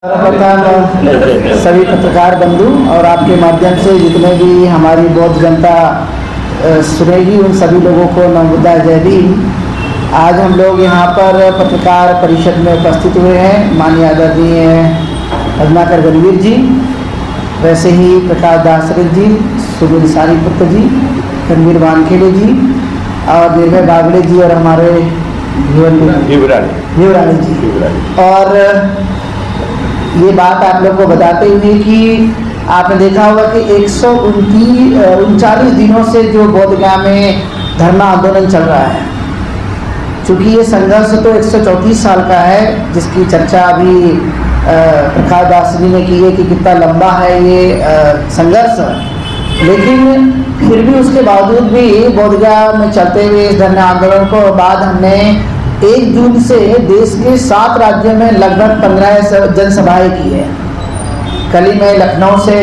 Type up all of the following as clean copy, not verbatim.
सर्वप्रथम सभी पत्रकार बंधु और आपके माध्यम से जितने भी हमारी बौद्ध जनता सुनेगी उन सभी लोगों को नमोदा जय भीम। आज हम लोग यहाँ पर पत्रकार परिषद में उपस्थित हुए हैं। माननीय आदरणीय रत्नाकर गणवीर जी, वैसे ही प्रकाश दासरथ जी, सुनील सारीपुत्र जी, रणवीर वानखेड़े जी और निर्भय बागड़े जी और हमारे युवरानी जी। और ये बात आप लोग को बताते हुए कि आपने देखा होगा कि 139 दिनों से जो बोधगया में धरना आंदोलन चल रहा है, चूँकि ये संघर्ष तो 134 साल का है, जिसकी चर्चा अभी प्रकाश दास जी ने की है कि कितना लंबा है ये संघर्ष, लेकिन फिर भी उसके बावजूद भी बोधगया में चलते हुए इस धरना आंदोलन को बाद हमने 1 जून से देश के 7 राज्यों में लगभग 15 जनसभाएं की है। कल ही मैं लखनऊ से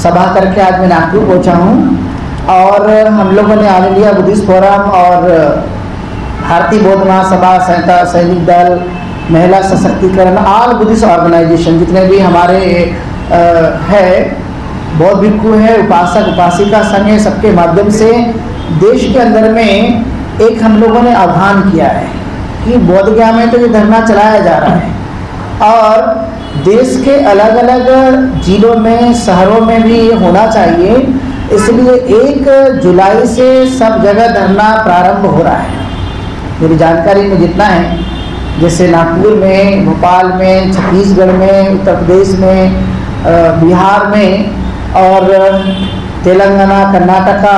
सभा करके आज मैं नागपुर पहुंचा हूं और हम लोगों ने ऑल इंडिया बुद्धिस्ट फोरम और भारतीय बौद्ध महासभा, संहिता सैनिक दल, महिला सशक्तिकरण, ऑल बुद्धिस्ट ऑर्गेनाइजेशन जितने भी हमारे है, बौद्ध भिक्खु है, उपासक उपासिका संघ है, सबके माध्यम से देश के अंदर में एक हम लोगों ने आह्वान किया है कि बोधगया में तो ये धरना चलाया जा रहा है और देश के अलग अलग जिलों में, शहरों में भी ये होना चाहिए। इसलिए 1 जुलाई से सब जगह धरना प्रारंभ हो रहा है। मेरी जानकारी में जितना है, जैसे नागपुर में, भोपाल में, छत्तीसगढ़ में, उत्तर प्रदेश में, बिहार में और तेलंगाना, कर्नाटका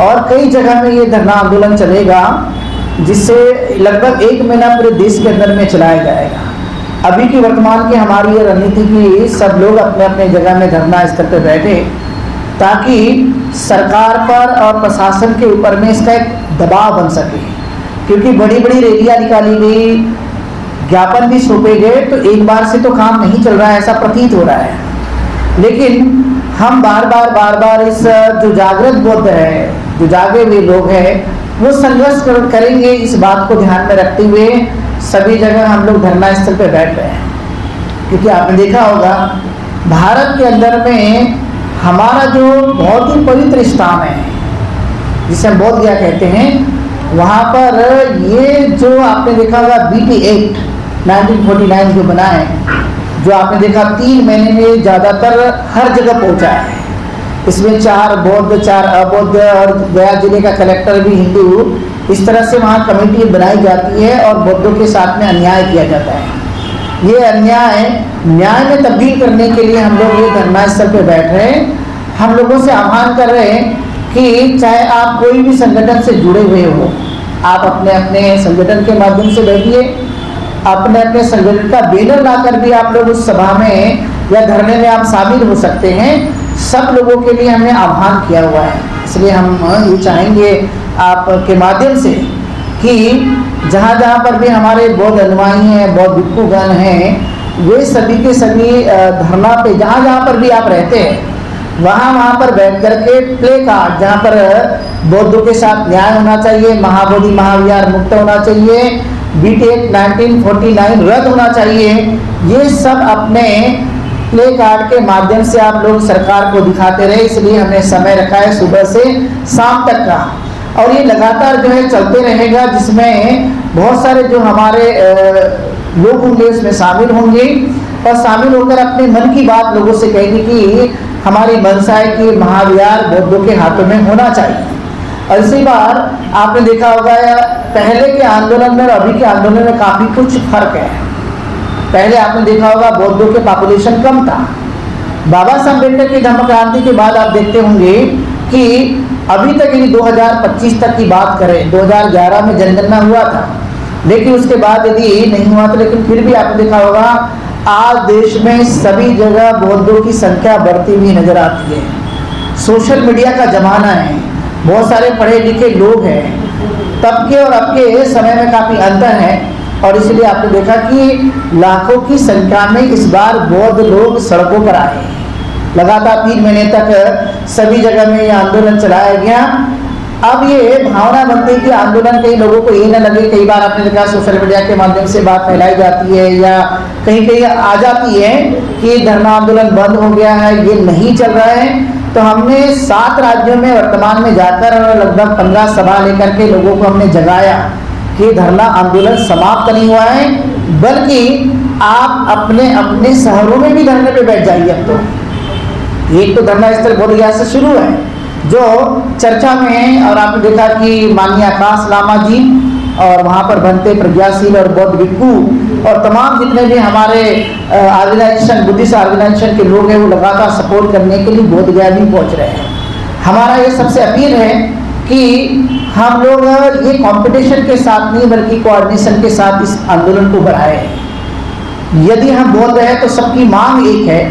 और कई जगह में ये धरना आंदोलन चलेगा, जिससे लगभग 1 महीना पूरे देश के अंदर में चलाया जाएगा। अभी की वर्तमान की हमारी ये रणनीति की सब लोग अपने अपने जगह में धरना स्थल पर बैठे, ताकि सरकार पर और प्रशासन के ऊपर में इसका एक दबाव बन सके, क्योंकि बड़ी बड़ी रैलियाँ निकाली गई, ज्ञापन भी सौंपे गए, तो एक बार से तो काम नहीं चल रहा है ऐसा प्रतीत हो रहा है। लेकिन हम बार बार इस जो जागृत बौद्ध है, जो जागे हुए लोग हैं, वो संघर्ष करेंगे। इस बात को ध्यान में रखते हुए सभी जगह हम लोग धरना स्थल पर बैठ रहे हैं, क्योंकि आपने देखा होगा भारत के अंदर में हमारा जो बहुत ही पवित्र स्थान है, जिसे हम बोधगया कहते हैं, वहाँ पर ये जो आपने देखा होगा BT एक्ट 1949 जो बना है, जो आपने देखा 3 महीने में ज़्यादातर हर जगह पहुँचा है। इसमें 4 बौद्ध 4 अबौद्ध और गया जिले का कलेक्टर भी हिंदू, इस तरह से वहाँ कमेटी बनाई जाती है और बौद्धों के साथ में अन्याय किया जाता है। ये अन्याय न्याय में तब्दील करने के लिए हम लोग ये धरना स्थल पर बैठ रहे हैं। हम लोगों से आह्वान कर रहे हैं कि चाहे आप कोई भी संगठन से जुड़े हुए हो, आप अपने अपने संगठन के माध्यम से बैठिए, अपने अपने संगठन का बैनर लाकर भी आप लोग उस सभा में या धरने में आप शामिल हो सकते हैं। सब लोगों के लिए हमने आह्वान किया हुआ है। इसलिए हम ये चाहेंगे आपके माध्यम से कि जहाँ जहाँ पर भी हमारे बौद्ध अनुयायी हैं, बौद्ध भिक्षुगण हैं, वे सभी के सभी धरना पे जहाँ जहाँ पर भी आप रहते हैं, वहाँ पर बैठ करके प्ले कार्ड, जहाँ पर बौद्धों के साथ न्याय होना चाहिए, महाबोधि महाविहार मुक्त होना चाहिए, BT एक्ट 1949 रद्द होना चाहिए, ये सब अपने प्ले कार्ड के माध्यम से आप लोग सरकार को दिखाते रहे। इसलिए हमने समय रखा है सुबह से शाम तक का, और ये लगातार जो है चलते रहेगा, जिसमें बहुत सारे जो हमारे लोग होंगे उसमें शामिल होंगे और शामिल होकर अपने मन की बात लोगों से कहेंगे कि हमारी मंशा है कि महाविहार बौद्धों के हाथों में होना चाहिए। और इसी बार आपने देखा होगा पहले के आंदोलन में और अभी के आंदोलन में काफ़ी कुछ फर्क है। पहले आपने देखा होगा बौद्धों के पॉपुलेशन कम था। बाबा साहब अम्बेडकर की धम्म क्रांति के बाद आप देखते होंगे कि अभी तक यदि 2025 तक की बात करें, 2011 में जनगणना हुआ था, लेकिन उसके बाद यदि नहीं हुआ था, लेकिन फिर भी आपने देखा होगा आज देश में सभी जगह बौद्धों की संख्या बढ़ती हुई नजर आती है। सोशल मीडिया का जमाना है, बहुत सारे पढ़े लिखे लोग हैं, तब के और अब के समय में काफ़ी अंतर है, और इसलिए आपने देखा कि लाखों की संख्या में इस बार बौद्ध लोग सड़कों पर आए। लगातार 3 महीने तक सभी जगह में ये आंदोलन चलाया गया। अब ये भावना बनती है कि आंदोलन कई लोगों को ये न लगे, कई बार आपने देखा सोशल मीडिया के माध्यम से बात फैलाई जाती है या कहीं कहीं आ जाती है कि धरना आंदोलन बंद हो गया है, ये नहीं चल रहा है। तो हमने 7 राज्यों में वर्तमान में जाकर लगभग 15 सभा लेकर के लोगों को हमने जगाया कि धरना आंदोलन समाप्त नहीं हुआ है, बल्कि आप अपने अपने शहरों में भी धरने पे बैठ जाइए। अब तो एक तो धरना स्थल बोधगया से शुरू है जो चर्चा में है, और आपने देखा कि माननीय आकाश लामा जी और वहाँ पर बनते प्रज्ञाशील और बौद्ध भिक्खु और तमाम जितने भी हमारे ऑर्गेनाइजेशन, बुद्धिस्ट ऑर्गेनाइजेशन के लोग हैं, वो लगातार सपोर्ट करने के लिए बोधगया भी पहुँच रहे हैं। हमारा ये सबसे अपील है कि हम लोग ये कंपटीशन के साथ नहीं बल्कि कोऑर्डिनेशन के साथ इस आंदोलन को बढ़ाएं। यदि हम बोल रहे हैं तो सबकी मांग एक है,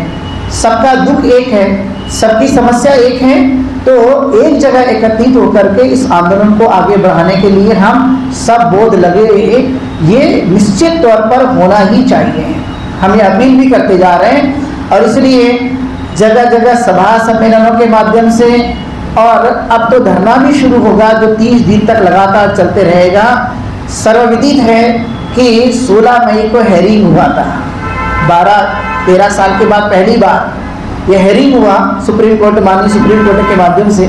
सबका दुख एक है, सबकी समस्या एक है, तो एक जगह एकत्रित होकर के इस आंदोलन को आगे बढ़ाने के लिए हम सब बोध लगे, ये निश्चित तौर पर होना ही चाहिए। हम ये अपील भी करते जा रहे हैं और इसलिए जगह जगह सभा सम्मेलनों के माध्यम से, और अब तो धरना भी शुरू होगा जो 30 दिन तक लगातार चलते रहेगा। सर्वविदित है कि 16 मई को हेयरिंग हुआ था, 12-13 साल के बाद पहली बार यह हेयरिंग हुआ सुप्रीम कोर्ट, माननीय सुप्रीम कोर्ट के माध्यम से।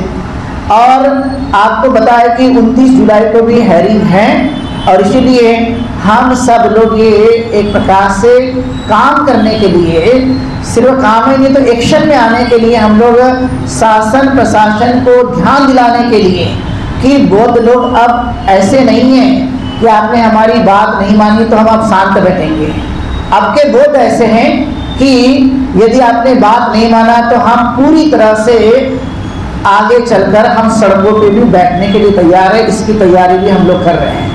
और आपको बताया कि 29 जुलाई को भी हेयरिंग है, और इसीलिए हम सब लोग ये एक प्रकार से काम करने के लिए, सिर्फ काम ही नहीं तो एक्शन में आने के लिए हम लोग शासन प्रशासन को ध्यान दिलाने के लिए कि बौद्ध लोग अब ऐसे नहीं हैं कि आपने हमारी बात नहीं मानी तो हम अब शांत बैठेंगे। अब के बौद्ध ऐसे हैं कि यदि आपने बात नहीं माना तो हम पूरी तरह से आगे चलकर हम सड़कों पे भी बैठने के लिए तैयार है। इसकी तैयारी भी हम लोग कर रहे हैं।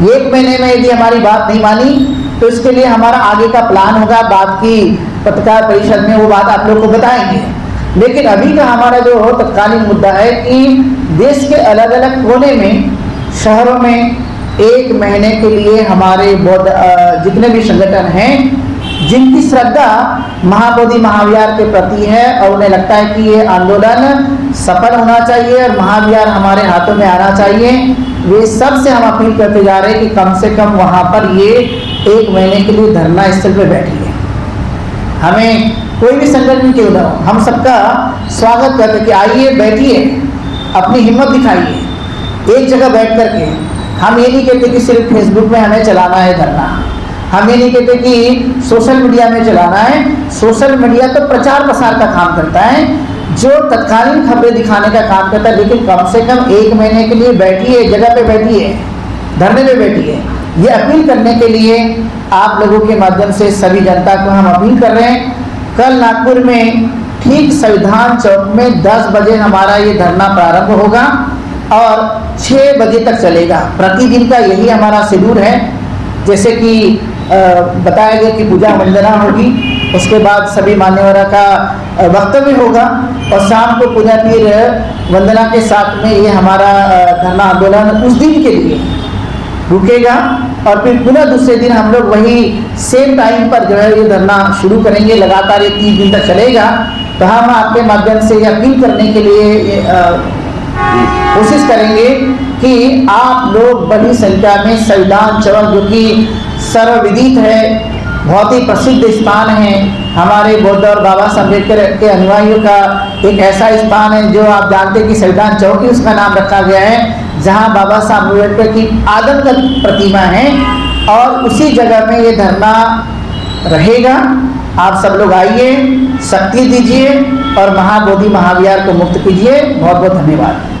1 महीने में यदि हमारी बात नहीं मानी तो इसके लिए हमारा आगे का प्लान होगा, बात की पत्रकार परिषद में वो बात आप लोग को बताएंगे। लेकिन अभी का हमारा जो तत्कालीन मुद्दा है कि देश के अलग अलग कोने में, शहरों में 1 महीने के लिए हमारे बौद्ध जितने भी संगठन हैं जिनकी श्रद्धा महाबोधि महाविहार के प्रति है और उन्हें लगता है कि ये आंदोलन सफल होना चाहिए और महाविहार हमारे हाथों में आना चाहिए, वे सब से हम अपील करते जा रहे हैं कि कम से कम वहाँ पर ये 1 महीने के लिए धरना स्थल पर बैठिए। हमें कोई भी संगठन क्यों ना हो, हम सबका स्वागत करते कि आइए बैठिए, अपनी हिम्मत दिखाइए एक जगह बैठ करके। हम ये नहीं कहते कि सिर्फ फेसबुक में हमें चलाना है धरना, हम ये नहीं कहते कि सोशल मीडिया में चलाना है। सोशल मीडिया तो प्रचार प्रसार का काम करता है, जो तत्कालीन खबरें दिखाने का काम करता है, लेकिन कम से कम 1 महीने के लिए बैठिए, जगह पे बैठिए, धरने पे बैठिए। ये अपील करने के लिए आप लोगों के माध्यम से सभी जनता को हम अपील कर रहे हैं। कल नागपुर में ठीक संविधान चौक में 10 बजे हमारा ये धरना प्रारंभ होगा और 6 बजे तक चलेगा। प्रतिदिन का यही हमारा शेड्यूल है। जैसे कि बताया गया कि पूजा वंदना होगी, उसके बाद सभी मान्यवरों का वक्तव्य होगा और शाम को पुनः फिर वंदना के साथ में ये हमारा धरना आंदोलन उस दिन के लिए रुकेगा और फिर पुनः दूसरे दिन हम लोग वही सेम टाइम पर जो है ये धरना शुरू करेंगे। लगातार ये 3 दिन तक चलेगा। तो हम आपके माध्यम से ये अपील करने के लिए कोशिश करेंगे कि आप लोग बड़ी संख्या में संविधान चौक, जो कि सर्वविदित है, बहुत ही प्रसिद्ध स्थान है, हमारे बौद्ध और बाबा साहब अम्बेडकर के अनुयायियों का एक ऐसा स्थान है जो आप जानते हैं कि संविधान चौक ही उसका नाम रखा गया है, जहां बाबा साहब अम्बेडकर की आदमकद प्रतिमा है और उसी जगह में ये धरना रहेगा। आप सब लोग आइए, शक्ति दीजिए और महाबोधि महाविहार को मुक्त कीजिए। बहुत बहुत धन्यवाद।